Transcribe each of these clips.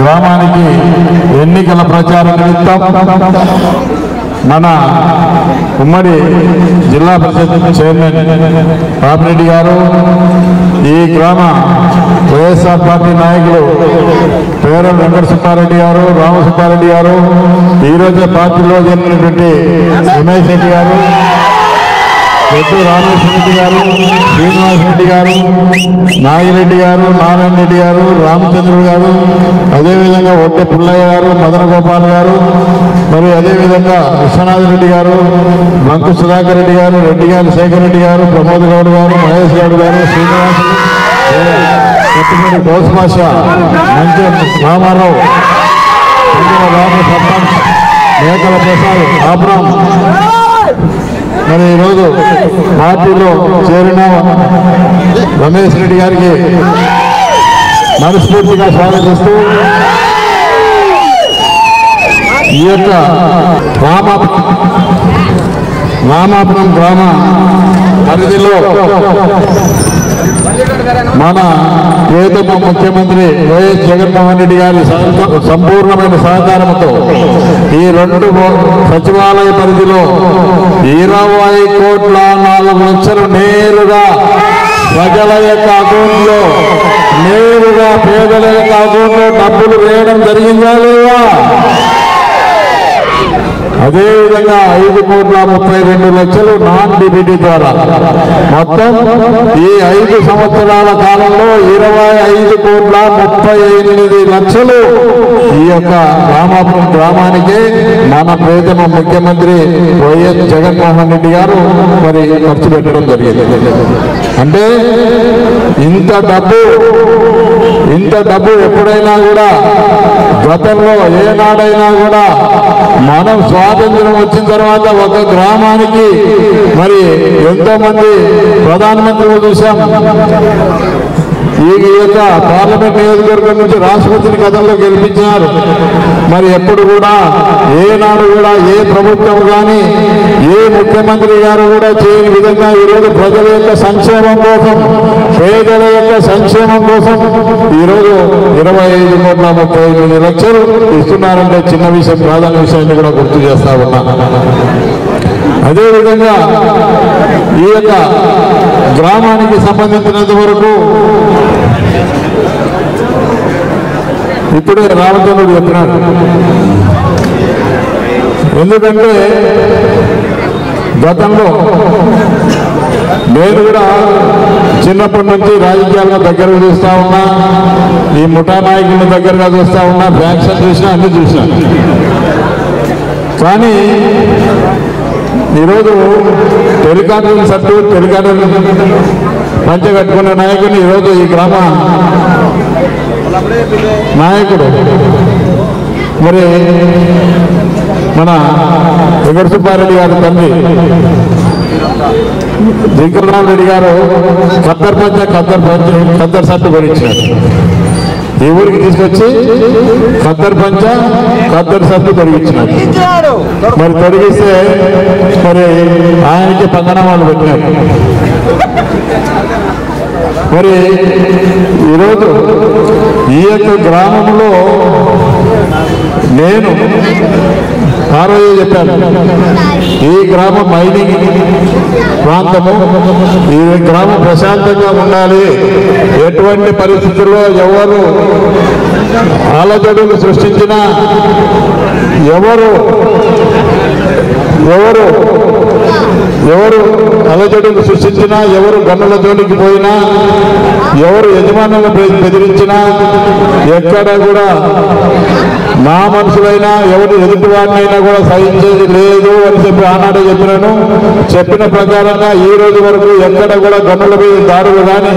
గ్రామానికి ఎన్నికల ప్రచారం నిమిత్తం మన ఉమ్మడి జిల్లా పరిషత్ చైర్మన్ పాపిరెడ్డి గారు, ఈ గ్రామ వైఎస్ఆర్ పార్టీ నాయకులు పేరం వెంకట సుబ్బారెడ్డి గారు, రామసుబ్బారెడ్డి గారు, ఈరోజే పార్టీలో జరిగినటువంటి ఉమేష్ రెడ్డి గారు, రెడ్డి రామేశ్వర రెడ్డి గారు, శ్రీనివాస్ రెడ్డి గారు, నాగిరెడ్డి గారు, నారాయణ రెడ్డి గారు, రామచంద్రుడు గారు, అదేవిధంగా ఒట్టె పుల్లయ్య గారు, మదన గోపాల్ గారు, మరి అదేవిధంగా విశ్వనాథ్ రెడ్డి గారు, బంకు సుధాకర్ రెడ్డి గారు, రెడ్డి గారు శేఖర్ రెడ్డి గారు, ప్రమోద్ గౌడ్ గారు, మహేష్ గౌడ్ గారు, శ్రీనివాస్, కొత్తపూడి గౌస్మాష, మంచి రామారావు, రామ సర్పంచ్ మేకల ప్రసాద్, ఆబ్రాం, మరి ఈరోజు పార్టీలో చేరిన రమేష్ రెడ్డి గారికి మనస్ఫూర్తిగా స్వాగతిస్తూ ఈ యొక్క రామాపురం గ్రామ పరిధిలో మన ప్రియతమ ముఖ్యమంత్రి వైఎస్ జగన్మోహన్ రెడ్డి గారి సంపూర్ణమైన సహకారంతో ఈ 2 సచివాలయ పరిధిలో 20,04,00,000 నేరుగా ప్రజల యొక్క అకౌంట్లో, నేరుగా పేదల యొక్క అకౌంట్లో డబ్బులు వేయడం జరిగిందా లేదా? అదేవిధంగా 5,32,00,000 నాన్ డిబిటీ ద్వారా మొత్తం ఈ 5 సంవత్సరాల కాలంలో 25,38,00,000 ఈ యొక్క రామాపురం గ్రామానికి మన ప్రియతమ ముఖ్యమంత్రి వైఎస్ జగన్మోహన్ రెడ్డి గారు మరి ఖర్చు పెట్టడం జరిగింది. అంటే ఇంత డబ్బు ఎప్పుడైనా కూడా గతంలో ఏనాడైనా కూడా మనం స్వాతంత్రం వచ్చిన తర్వాత ఒక గ్రామానికి మరి ఎంతో మంది ప్రధానమంత్రులు చూసాం. ఈ యొక్క పార్లమెంట్ నియోజకవర్గం నుంచి రాష్ట్రపతిని గతంలో గెలిపించినారు. మరి ఎప్పుడు కూడా ఏనాడు కూడా ఏ ప్రభుత్వం కానీ ఏ ముఖ్యమంత్రి గారు కూడా చేయని విధంగా ఈరోజు ప్రజల యొక్క సంక్షేమం కోసం, పేదల యొక్క సంక్షేమం కోసం ఈరోజు 25,38,00,000 ఇస్తున్నారంటే చిన్న విషయం ప్రాధాన్య విషయాన్ని కూడా గుర్తు చేస్తా ఉన్నా. అదేవిధంగా ఈ యొక్క గ్రామానికి సంబంధించినంత వరకు ఇప్పుడే రామచంద్రుడు చెప్పినాడు. ఎందుకంటే గతంలో నేను కూడా చిన్నప్పటి నుంచి రాజకీయాలను దగ్గరగా చూస్తూ ఉన్నా, ఈ ముఠా నాయకులను దగ్గరగా చూస్తూ ఉన్నా, ఫ్యాక్షన్ చూసినా, అన్ని చూసినా. కానీ ఈరోజు టెలికాన్ఫరెన్స్ అట్టు టెలికాన్ఫరెన్స్ పంచగట్టుకున్న నాయకుని ఈరోజు ఈ గ్రామ నాయకుడు మరి మన వెంకట సుబ్బారెడ్డి గారి తండ్రి జింకరరామరెడ్డి గారు ఖద్దర్ సట్టు భరించారు. ఈ ఊరికి తీసుకొచ్చి ఖద్దర్ సట్టు తొలగించినారు. మరి తొలగిస్తే మరి ఆయనకి పంగనామాలు పెట్టినారు. మరి ఈరోజు ఈ యొక్క గ్రామంలో నేను ఆ రోజే చెప్పాను, ఈ గ్రామం మైనింగ్ ప్రాంతము, ఈ గ్రామం ప్రశాంతంగా ఉండాలి, ఎటువంటి పరిస్థితుల్లో ఎవరు అలజడులు సృష్టించినా, ఎవరు అలజడులు సృష్టించినా, ఎవరు గన్నుల జోలికి పోయినా, ఎవరు యజమానులను బెదిరించినా, ఎక్కడ కూడా నా మనుషులైనా ఎవరు ఎదుటి వారినైనా కూడా సహించేది లేదు అని చెప్పి ఆనాడే చెప్పినాను. చెప్పిన ప్రకారంగా ఈ రోజు వరకు ఎక్కడ కూడా గన్నుల మీద దాడులు కానీ,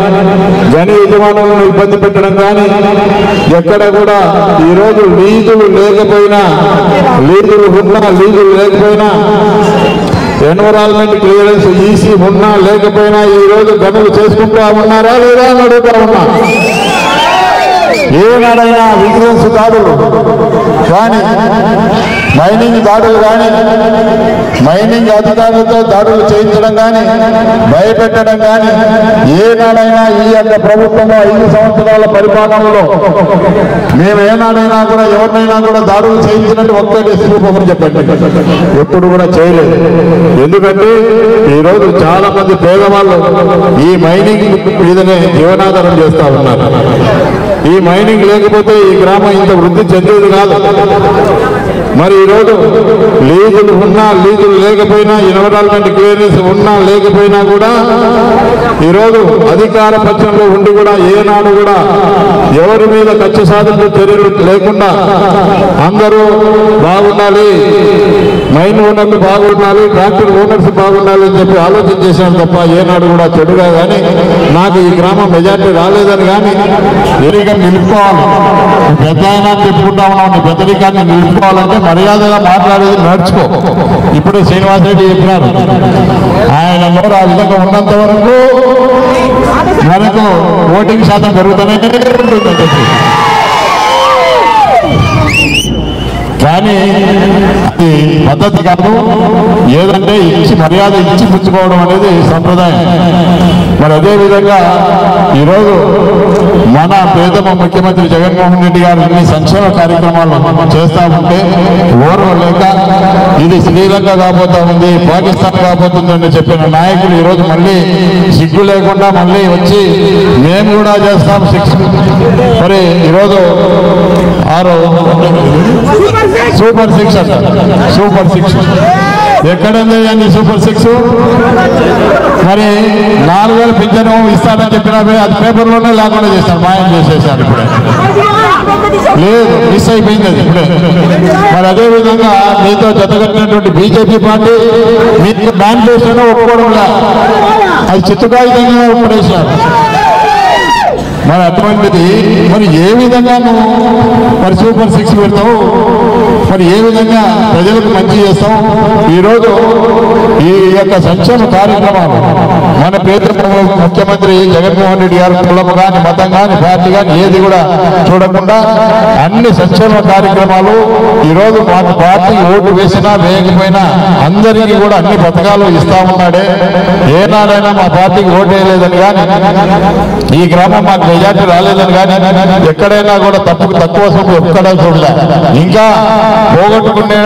గని యజమానులను ఇబ్బంది పెట్టడం కానీ, ఎక్కడ కూడా ఈరోజు లీజులు లేకపోయినా, లీజులు ఉన్నా లీజులు లేకపోయినా, ఎన్విరాన్మెంట్ క్లియరెన్స్ ఈసీ ఉన్నా లేకపోయినా ఈ రోజు గనులు చేసుకుంటా ఉన్నారా లేదా అని అడుగుతా ఉన్నా. ఏనాడైనా విజిలెన్స్ దాడులు కానీ, మైనింగ్ దాడులు కానీ, మైనింగ్ అధికారులతో దాడులు చేయించడం కానీ, భయపెట్టడం కానీ ఏనాడైనా ఈ యొక్క ప్రభుత్వంలో 5 సంవత్సరాల పరిపాలనలో మేము ఏనాడైనా కూడా ఎవరినైనా కూడా దాడులు చేయించినట్టు ఒక్కటి చూపమని చెప్పండి. ఎప్పుడు కూడా చేయలేదు. ఎందుకంటే ఈరోజు చాలా మంది పేదవాళ్ళు ఈ మైనింగ్ మీదనే జీవనాధారం చేస్తా ఉన్నారు. ఈ మైనింగ్ లేకపోతే ఈ గ్రామం ఇంత వృద్ధి చెందేది కాదు. మరి ఈరోజు లీజులు ఉన్నా లీజులు లేకపోయినా, ఎన్విరాన్మెంట్ క్లియరెన్స్ ఉన్నా లేకపోయినా కూడా ఈరోజు అధికార పక్షంలో ఉండి కూడా ఏనాడు కూడా ఎవరి మీద కక్ష సాధింపు చర్యలు లేకుండా అందరూ బాగుండాలి, మైన్ ఓనర్లు బాగుండాలి, ట్రాక్టర్ ఓనర్స్ బాగుండాలి అని చెప్పి ఆలోచన చేశాను తప్ప ఏనాడు కూడా చెడుగా కానీ, నాకు ఈ గ్రామం మెజార్టీ రాలేదని కానీ, ఎన్నికలు నిలుపుకోవాలి, పెద్ద అయినా చెప్పుకుంటా ఉన్నాం, పెద్దరికాన్ని నిలుపుకోవాలంటే మర్యాదగా మాట్లాడేది నేర్చుకో. ఇప్పుడే శ్రీనివాసరెడ్డి చెప్పినారు, ఆయన నోరు ఆ విధంగా ఉన్నంత వరకు మనకు ఓటింగ్ శాతం పెరుగుతూనే ఉంటుందని చెప్పి. కానీ అది పద్ధతి కాదు. ఏదంటే ఇచ్చి మర్యాద ఇచ్చి పుచ్చుకోవడం అనేది సంప్రదాయం. మరి అదేవిధంగా ఈరోజు మన ప్రియతమ ముఖ్యమంత్రి జగన్మోహన్ రెడ్డి గారు ఇన్ని సంక్షేమ కార్యక్రమాలు చేస్తా ఉంటే ఓర్వలేక ఇది శ్రీలంక కాబోతా ఉంది, పాకిస్తాన్ కాబోతుందని చెప్పిన నాయకులు ఈరోజు మళ్ళీ సిగ్గు లేకుండా మళ్ళీ వచ్చి మేము కూడా చేస్తాం శిక్ష. మరి ఈరోజు సూపర్ 6 అంట, సూపర్ 6 ఎక్కడండి అండి సూపర్ 6? మరి 4,000 పింఛను ఇస్తానని చెప్పినా అది పేపర్లోనే లేకుండా చేస్తారు, మాయం చేసేసారు. ఇప్పుడే లేదు, మిస్ అయిపోయింది అది ఇప్పుడే. మరి అదేవిధంగా మీతో జతగట్టినటువంటి బీజేపీ పార్టీ మీకు మేనిఫెస్టోనే ఒప్పుకోవడం లే, అది చిత్తుకాయుధంగా ఒప్పుడేశారు. మరి అటువంటిది మరి ఏ విధంగా నువ్వు మరి సూపర్ 6 పెడతావు, మరి ఏ విధంగా ప్రజలకు మంచి చేస్తావు? ఈరోజు ఈ యొక్క సంక్షేమ కార్యక్రమాలు మన ప్రియతమ ముఖ్యమంత్రి జగన్మోహన్ రెడ్డి గారు కులం కానీ, మతం కానీ, పార్టీ కానీ ఏది కూడా చూడకుండా అన్ని సంక్షేమ కార్యక్రమాలు ఈరోజు మాకు పార్టీ ఓటు వేసినా వేయకపోయినా అందరికీ కూడా అన్ని పథకాలు ఇస్తా ఉన్నాడే. ఏనాడైనా మా పార్టీకి ఓటు వేయలేదని కానీ, ఈ గ్రామం మాకు మెజార్టీ రాలేదని కానీ, ఎక్కడైనా కూడా తక్కువ సొమ్ము ఎక్కడ చూడలే. ఇంకా పోగొట్టుకునే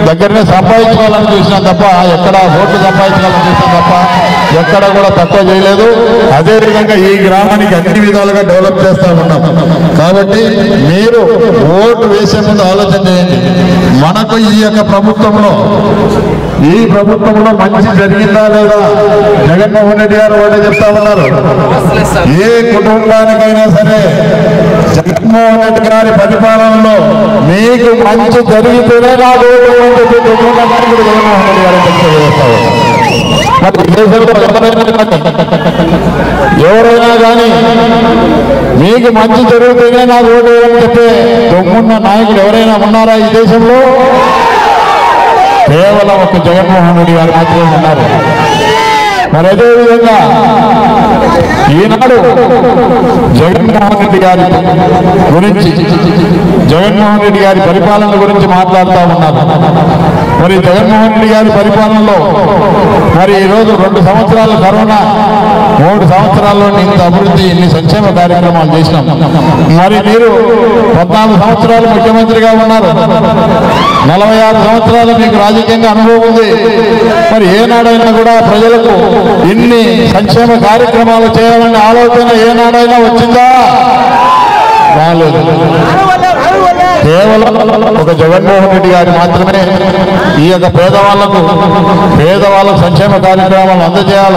దగ్గరనే సంపాదించుకోవాలని చూసినా తప్ప, ఎక్కడ ఓట్లు సంపాదించుకోవాలని చూసినా తప్ప ఎక్కడ కూడా తక్కువ చేయలేదు. అదేవిధంగా ఈ గ్రామానికి అన్ని విధాలుగా డెవలప్ చేస్తా ఉన్నాం. కాబట్టి మీరు ఓటు వేసే ముందు ఆలోచన చేయండి, మనకు ఈ యొక్క ప్రభుత్వంలో మంచి జరిగిందా లేదా? జగన్మోహన్ రెడ్డి గారు ఒకటే చెప్తా ఉన్నారు, ఏ కుటుంబానికైనా సరే జగన్మోహన్ రెడ్డి గారి పరిపాలనలో మీకు మంచి జరిగితేనే నాకు జగన్మోహన్ రెడ్డి గారు చెప్తా. మరి దేశంలో ఎవరైనా కానీ మీకు మంచి జరిగితేనే నాకు ఓటు అని చెప్పే దొంగున్న నాయకుడు ఎవరైనా ఉన్నారా ఈ దేశంలో? కేవలం ఒక జగన్మోహన్ రెడ్డి గారు మాత్రమే ఉన్నారు. మరి అదేవిధంగా ఈనాడు జగన్మోహన్ రెడ్డి గారి గురించి, జగన్మోహన్ రెడ్డి గారి పరిపాలన గురించి మాట్లాడుతూ ఉన్నారు. మరి జగన్మోహన్ రెడ్డి గారి పరిపాలనలో మరి ఈరోజు 2 సంవత్సరాలు కరోనా, 3 సంవత్సరాల్లో ఇంత అభివృద్ధి, ఇన్ని సంక్షేమ కార్యక్రమాలు చేసినాం. మరి మీరు 14 సంవత్సరాలు ముఖ్యమంత్రిగా ఉన్నారు, 46 సంవత్సరాలు మీకు రాజకీయంగా అనుభవం ఉంది. మరి ఏనాడైనా కూడా ప్రజలకు ఇన్ని సంక్షేమ కార్యక్రమాలు చేయాలనే ఆలోచన ఏనాడైనా వచ్చిందా? రాలేదు. కేవలం ఒక జగన్మోహన్ రెడ్డి గారు మాత్రమే ఈ యొక్క పేదవాళ్లకు సంక్షేమ కార్యక్రమాలు అందజేయాల.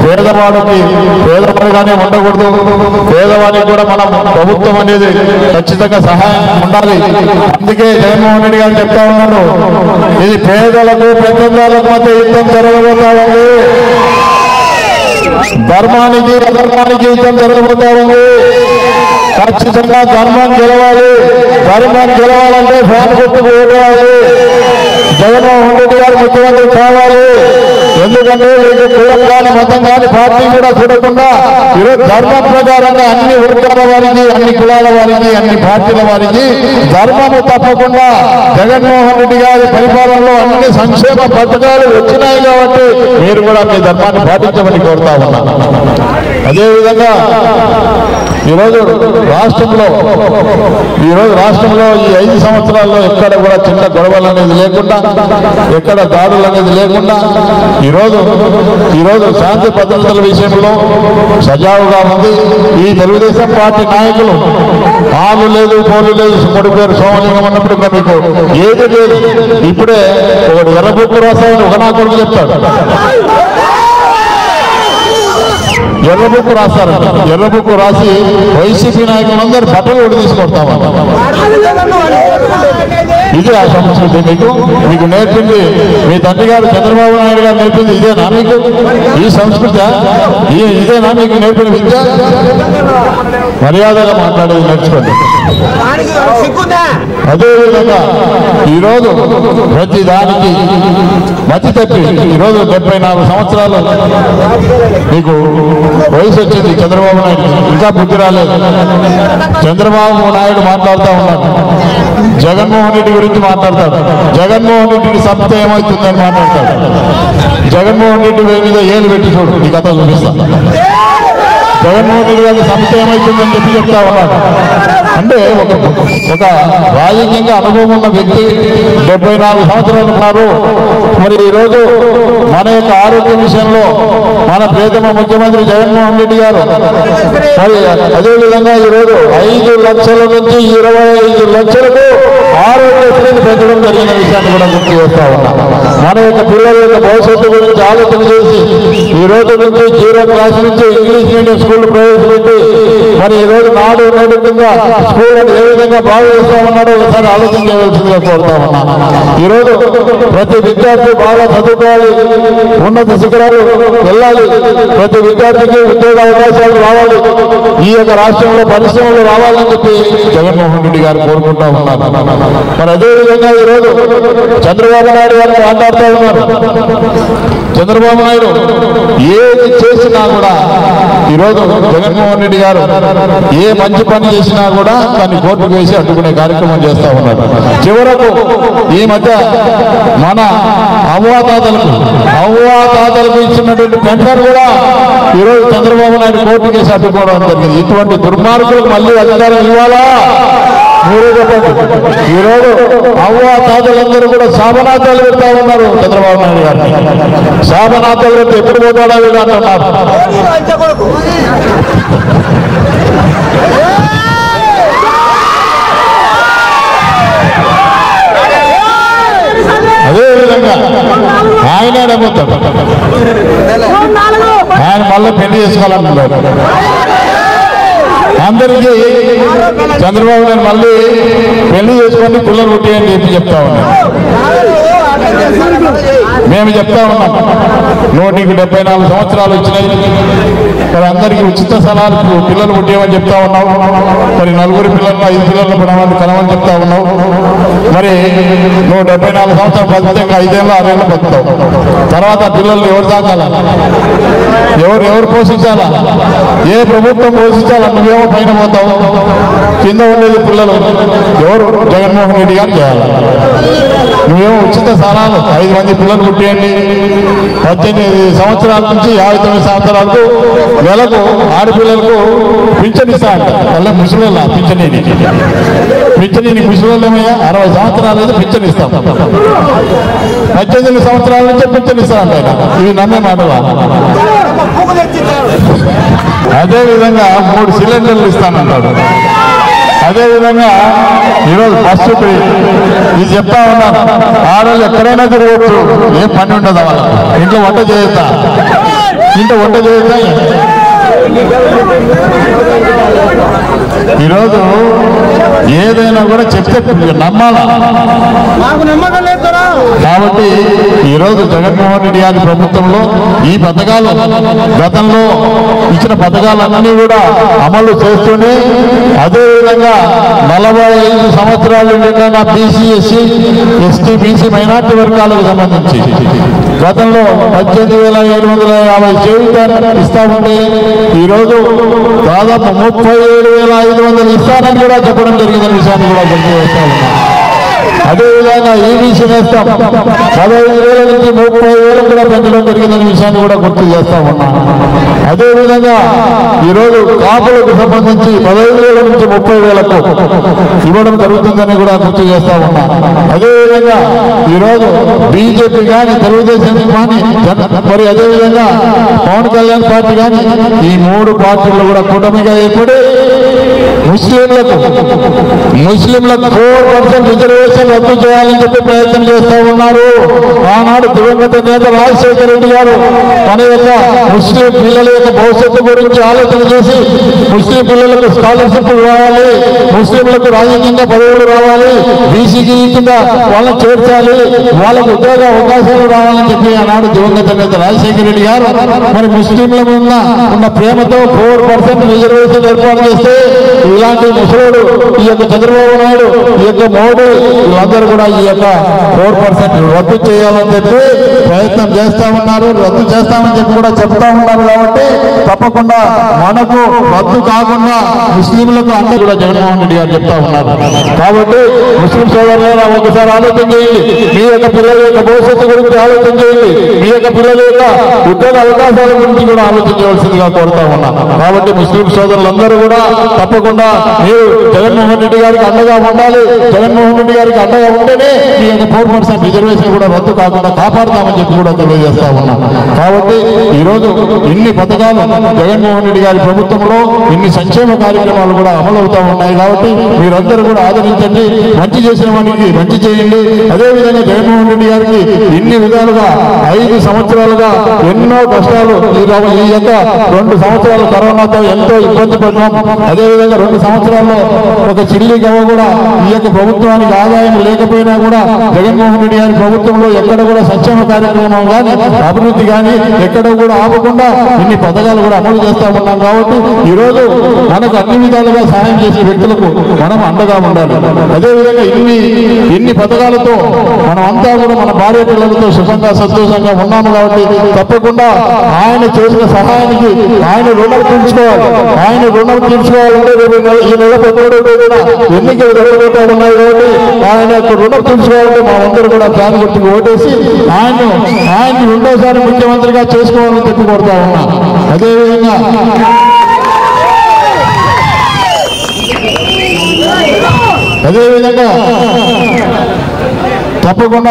పేదవాడిగానే ఉండకూడదు, పేదవాడికి కూడా మనం ప్రభుత్వం అనేది ఖచ్చితంగా సహాయం ఉండాలి. అందుకే జగన్మోహన్ రెడ్డి గారు చెప్తా ఉన్నారు, ఇది పేదలకు పెద్దలకు మధ్య యుద్ధం జరగబోతా ఉంది, ధర్మానికి అధర్మానికి యుద్ధం జరగబోతా ఉంది. ఖచ్చితంగా ధర్మం గెలవాలి. ధర్మం గెలవాలంటే ఫ్యాన్ గుర్తుకు ఓటేయాలి. జగన్మోహన్ రెడ్డి గారు ముఖ్యమంత్రి కావాలి. ఎందుకంటే వీళ్ళు కులం కానీ మతం కానీ పార్టీ కూడా చూడకుండా ఈరోజు ధర్మం ప్రకారంగా అన్ని వర్గాల వారికి, అన్ని కులాల వారికి, అన్ని పార్టీల వారికి ధర్మము తప్పకుండా జగన్మోహన్ రెడ్డి గారి పరిపాలనలో అన్ని సంక్షేమ పథకాలు వచ్చినాయి కాబట్టి మీరు కూడా మీ ధర్మాన్ని పాటించమని కోరుతా ఉన్నారు. అదేవిధంగా ఈరోజు రాష్ట్రంలో ఈ 5 సంవత్సరాల్లో ఎక్కడ కూడా చిన్న గొడవలు అనేది లేకుండా, ఎక్కడ దాడులు అనేది లేకుండా ఈరోజు శాంతి భద్రతల విషయంలో సజావుగా ఉంది. ఈ తెలుగుదేశం పార్టీ నాయకులు ఆలు లేదు, పోలు లేదు, సుమ్మడి పేరు సోమలింగం అన్నప్పుడు ఇంకా మీకు ఏది లేదు. ఇప్పుడే ఒకటి ఎర్రబుక్కు రాస్తామని ఒక నా కొడుకు చెప్తాడు, ఎర్రబుక్కు రాస్తారంట. ఎర్రబుక్కు రాసి వైసీపీ నాయకులందరూ బట్టలు కూడా తీసుకొస్తామని. ఇదే ఆ సంస్కృతి మీకు నేర్పింది మీ తండ్రి గారు చంద్రబాబు నాయుడు గారు నేర్పింది ఇదేనా మీకు? ఈ సంస్కృతి ఇదేనా మీకు నేర్పిన విద్య? మర్యాదగా మాట్లాడేది నేర్చుకోండి. అదేవిధంగా ఈరోజు ప్రతి దానికి మతి తప్పి ఈరోజు 74 సంవత్సరాలు మీకు వయసు వచ్చింది చంద్రబాబు నాయుడు, ఇంకా బుద్ధి రాలేదు. చంద్రబాబు నాయుడు మాట్లాడుతూ ఉన్నాడు, జగన్మోహన్ రెడ్డి గురించి మాట్లాడతాడు. జగన్మోహన్ రెడ్డిని చంపితే ఏమవుతుందని మాట్లాడతాడు. జగన్మోహన్ రెడ్డి మీద ఏలు పెట్టి చూడు, ఈ కథ చూపిస్తా. జగన్మోహన్ రెడ్డి గారిని చంపితే ఏమవుతుందని చెప్తా ఉన్నాడు. అంటే ఒక రాజకీయంగా అనుభవం ఉన్న వ్యక్తి 74 సంవత్సరాలు ఉన్నారు. మరి ఈరోజు మన యొక్క ఆరోగ్య విషయంలో మన ప్రియతమ ముఖ్యమంత్రి జగన్మోహన్ రెడ్డి గారు మరి అదేవిధంగా ఈరోజు 5 లక్షల నుంచి 25 లక్షలకు ఆరోగ్యశ్రీని పెంచడం జరిగిన విషయాన్ని కూడా గుర్తు చేస్తా ఉన్నాం. మన యొక్క పిల్లల యొక్క భవిష్యత్తు గురించి ఆలోచన చేసి ఈ రోజు నుంచి 0 క్లాస్ నుంచి ఇంగ్లీష్ మీడియం స్కూల్ ప్రవేశపెట్టి మరి ఈ రోజు నాడు నేడు కింద స్కూల్ అని ఏ విధంగా బాగు చేస్తా ఉన్నాడో ఒకసారి ఆలోచన చేయవలసిందిగా కోరుతా ఉన్నాను. ఈరోజు ప్రతి విద్యార్థి బాగా చదువుకోవాలి, ఉన్నత శిఖరాలు వెళ్ళాలి, ప్రతి విద్యార్థికి ఉద్యోగ అవకాశాలు రావాలి, ఈ యొక్క రాష్ట్రంలో పరిశ్రమలు రావాలని చెప్పి జగన్మోహన్ రెడ్డి గారు కోరుకుంటా ఉన్నారు. మరి అదేవిధంగా ఈరోజు చంద్రబాబు నాయుడు గారు మాట్లాడుతూ ఉన్నారు. చంద్రబాబు నాయుడు ఏది చేసినా కూడా ఈరోజు జగన్మోహన్ రెడ్డి గారు ఏ మంచి పని చేసినా కూడా దాన్ని కోర్టుకు వేసి అడ్డుకునే కార్యక్రమం చేస్తా ఉన్నారు. చివరకు ఈ మధ్య మన అవ్వాతాతలకు ఇచ్చినటువంటి పెన్షన్ కూడా ఈరోజు చంద్రబాబు నాయుడు కోర్టుకు వేసి అడ్డుకోవడం జరిగింది. ఇటువంటి దుర్మార్గులకు మళ్ళీ అధికారం ఇవ్వాలా? మీరే చెప్పండి. ఈరోజు అవ్వాతాతలందరూ కూడా శాపనార్థాలు పెడతా ఉన్నారు చంద్రబాబు నాయుడు గారిని. శాపనార్థాలు పెడితే ఎప్పుడు పోతాడా వీడు అంటున్నారు. అదేవిధంగా ఆయన పోతాడు, ఆయన మళ్ళీ పెళ్లి చేసుకోవాలనుకున్నాడు. అందరికీ చంద్రబాబు నాయుడు మళ్ళీ పెళ్లి చేసుకొని పిల్లలు పుట్టి అని చెప్తా ఉన్నాం. మేము చెప్తా ఉన్నాం 174 సంవత్సరాలు వచ్చినాయి. మరి అందరికీ ఉచిత స్థలాలకు పిల్లలు పుట్టేమని చెప్తా ఉన్నావు. మరి 4 పిల్లలను 5 పిల్లలను పడమని కనమని చెప్తా ఉన్నావు. మరి 174 సంవత్సరాలు బతికితే 5 ఏళ్ళు 6 ఏళ్ళు బతుకుతావు. తర్వాత పిల్లల్ని ఎవరు సాకాలా, ఎవరు పోషించాలా, ఏ ప్రభుత్వం పోషించాలా? నువ్వేమో పైన పోతావు, కింద ఉండేది పిల్లలు ఎవరు? జగన్మోహన్ రెడ్డి గారు చేయాలి. నువ్వేమో ఉచిత స్థానాలు 5 మంది పిల్లలు పుట్టేయండి, 18 సంవత్సరాల నుంచి 59 సంవత్సరాలకు నెలకు ఆడపిల్లలకు పింఛన్ ఇస్తా అంట. మళ్ళీ ముసలిళ్ళ పింఛన్ నీకు ముసలిళ్ళేమయ్యా 60 సంవత్సరాలు అయితే పింఛన్ ఇస్తాం, 18 సంవత్సరాల నుంచే పింఛన్ ఇస్తారంట. ఇవి నమ్మే మాటలా? అదేవిధంగా 3 సిలిండర్లు ఇస్తానంటాడు. అదేవిధంగా ఈరోజు ఫస్ట్ ఇది చెప్తా ఉన్నాను, ఆడవాళ్ళు ఎక్కడైనా తిరగచ్చు, ఏం పని ఉండదు వాళ్ళకి. ఇంట్లో వంట చేయొద్దా? ఈరోజు ఏదైనా కూడా చెప్తే నమ్మాలా? కాబట్టి ఈరోజు జగన్మోహన్ రెడ్డి గారి ప్రభుత్వంలో ఈ పథకాలు, గతంలో ఇచ్చిన పథకాలన్నీ కూడా అమలు చేస్తూనే, అదేవిధంగా 45 సంవత్సరాలు నిండిన BC, SC, ST, BC minority వర్గాలకు సంబంధించి గతంలో 18,750 జీవితాన్ని ఇస్తా ఉంటే ఈరోజు దాదాపు 37,500 ఇస్తానని కూడా చెప్పడం జరిగిందనే విషయాన్ని కూడా గుర్తు చేస్తా ఉన్నాం. అదేవిధంగా ఈబీసీ నేస్తాం 15,000 నుంచి 30,000 కూడా పెంచడం జరిగిందనే విషయాన్ని కూడా గుర్తు చేస్తా ఉన్నాం. అదేవిధంగా ఈరోజు కాపులకు సంబంధించి 15,000 నుంచి 30,000కు ఇవ్వడం జరుగుతుందని కూడా గుర్తు చేస్తా ఉన్నాం. అదేవిధంగా ఈరోజు బీజేపీ కానీ, తెలుగుదేశం కానీ, మరి అదేవిధంగా పవన్ కళ్యాణ్ పార్టీ కానీ, ఈ 3 పార్టీలు కూడా కూటమిగా ఏర్పడి ముస్లింలకు 4% రిజర్వేషన్ రద్దు చేయాలని చెప్పి ప్రయత్నం చేస్తూ ఉన్నారు. ఆనాడు దివంగత నేత రాజశేఖర రెడ్డి గారు మన యొక్క ముస్లిం పిల్లల యొక్క భవిష్యత్తు గురించి ఆలోచన చేసి, ముస్లిం పిల్లలకు స్కాలర్షిప్ రావాలి, ముస్లింలకు రాజకీయంగా పదవులు రావాలి, బీసీకి కింద వాళ్ళని చేర్చాలి, వాళ్ళకు ఉద్యోగ అవకాశాలు రావాలని చెప్పి ఆనాడు దివంగత నేత రాజశేఖర రెడ్డి గారు మరి ముస్లింల ఉన్న ప్రేమతో 4% రిజర్వేషన్ ఏర్పాటు చేస్తే, ఇలాంటి ముసలోడు ఈ యొక్క చంద్రబాబు నాయుడు, ఈ యొక్క మోడీ, వీళ్ళందరూ కూడా ఈ యొక్క 4% రద్దు చేయాలని చెప్పి ప్రయత్నం చేస్తా ఉన్నారు. రద్దు చేస్తామని చెప్పి కూడా చెప్తా ఉన్నారు. కాబట్టి తప్పకుండా మనకు రద్దు కాకుండా ముస్లింలకు అందరూ కూడా జగన్మోహన్ రెడ్డి గారు చెప్తా ఉన్నారు. కాబట్టి ముస్లిం సోదరులైనా ఒకసారి ఆలోచన చేయండి, మీ యొక్క పిల్లల యొక్క భవిష్యత్తు గురించి ఆలోచన చేయండి, మీ యొక్క పిల్లల యొక్క ఉద్యోగ అవకాశాల గురించి కూడా ఆలోచన చేయవలసిందిగా కోరుతా ఉన్నాం. కాబట్టి ముస్లిం సోదరులందరూ కూడా తప్పకుండా మీరు జగన్మోహన్ రెడ్డి గారికి అండగా ఉండాలి. జగన్మోహన్ రెడ్డి గారికి అండగా ఉంటేనే మీ యొక్క 4% రిజర్వేషన్ కూడా రద్దు కాకుండా కాపాడుతామని చెప్పి కూడా తెలియజేస్తా ఉన్నాం. కాబట్టి ఈరోజు ఇన్ని పథకాలు జగన్మోహన్ రెడ్డి గారి ప్రభుత్వంలో ఇన్ని సంక్షేమ కార్యక్రమాలు కూడా అమలవుతా ఉన్నాయి. కాబట్టి మీరందరూ కూడా ఆదరించండి, మంచి చేసిన వారికి మంచి చేయండి. అదేవిధంగా జగన్మోహన్ రెడ్డి గారికి ఇన్ని విధాలుగా 5 సంవత్సరాలుగా ఎన్నో కష్టాలు, ఈ యొక్క 2 సంవత్సరాలు కరోనాతో ఎంతో ఇబ్బంది పడినాం. అదేవిధంగా 2 సంవత్సరాల్లో ఒక చిల్లి గవ్వ కూడా ఈ యొక్క ప్రభుత్వానికి ఆదాయం లేకపోయినా కూడా జగన్మోహన్ రెడ్డి గారి ప్రభుత్వంలో ఎక్కడ కూడా సంక్షేమ కార్యక్రమం కానీ, అభివృద్ధి కానీ ఎక్కడ కూడా ఆపకుండా ఇన్ని పథకాలు కూడా అమలు చేస్తా ఉన్నాం. కాబట్టి ఈరోజు మనకు అన్ని విధాలుగా సహాయం చేసే వ్యక్తులకు మనం అండగా ఉండాలి. అదేవిధంగా ఇన్ని పథకాలతో మనం అంతా కూడా మన భార్య పిల్లలతో సుఖంగా సంతోషంగా ఉన్నాము. కాబట్టి తప్పకుండా ఆయన చేసిన సహాయానికి ఆయన రుణం తీర్చుకోవాలి. ఆయన రుణం తీర్చుకోవాలంటే ఈ నెల 13వ ఎన్నికలు జరగబోతా ఉన్నాయి. కాబట్టి ఆయన యొక్క రుణం తీర్చుకోవాలంటే మనందరూ కూడా ఫ్యాన్ గుర్తుకు ఓటేసి ఆయన్ని 2వ సారి ముఖ్యమంత్రిగా చేసుకోవాలని చెప్పి కోరుతా ఉన్నా. అదేవిధంగా తప్పకుండా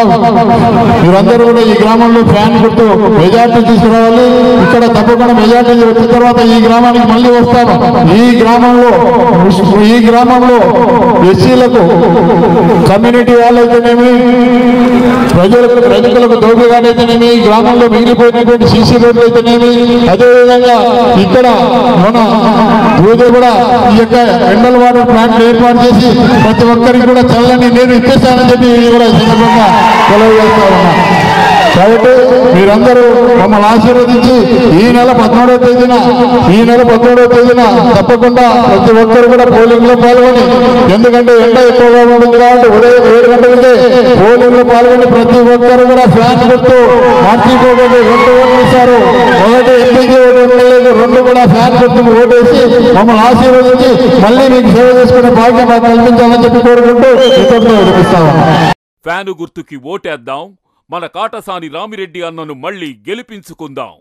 మీరందరూ కూడా ఈ గ్రామంలో ఫ్యాన్ గుర్తు మెజార్టీ తీసుకురావాలి. ఇక్కడ తప్పకుండా మెజార్టీ వచ్చిన తర్వాత ఈ గ్రామానికి మళ్ళీ వస్తాను. ఈ గ్రామంలో ఎస్సీలకు కమ్యూనిటీ వాళ్ళైతేనేమి, ప్రజలకు దోపిగానైతేనేమి, ఈ గ్రామంలో మిగిలిపోయినటువంటి సీసీ రోడ్లు అయితేనేమి, అదేవిధంగా ఇక్కడ మన ఊరిలో కూడా ఈ యొక్క ఎండల వాటర్ ప్లాంట్ ఏర్పాటు చేసి ప్రతి ఒక్కరికి కూడా చల్లని నీరు ఇప్పిస్తానని చెప్పి కూడా తెలియజేస్తా ఉన్నా. కాబట్టి మీరందరూ మమ్మల్ని ఆశీర్వదించి ఈ నెల 13వ తేదీన తప్పకుండా ప్రతి ఒక్కరు కూడా పోలింగ్ లో పాల్గొని, ఎందుకంటే ఎండ ఎక్కువగా ఉంటుంది కాబట్టి ఉదయం 7 గంటలకే పోలింగ్ లో పాల్గొని ప్రతి ఒక్కరు కూడా ఫ్యాన్ గుర్తు మార్చుకోకుండా 2 ఓట్లు ఇస్తారు. ఒకటి ఎంపీకి, ఎమ్మెల్యేకి 2 కూడా ఫ్యాన్ గుర్తుకు ఓటేసి మమ్మల్ని ఆశీర్వదించి మళ్ళీ మీకు సేవ చేసుకునే భాగ్యం మాకు కల్పించాలని చెప్పి కోరుకుంటూ ఇతరులు వినిపిస్తాము. ఫ్యాను గుర్తుకి ఓటేద్దాం, మన కాటసాని రామిరెడ్డి అన్నను మళ్ళీ గెలిపించుకుందాం.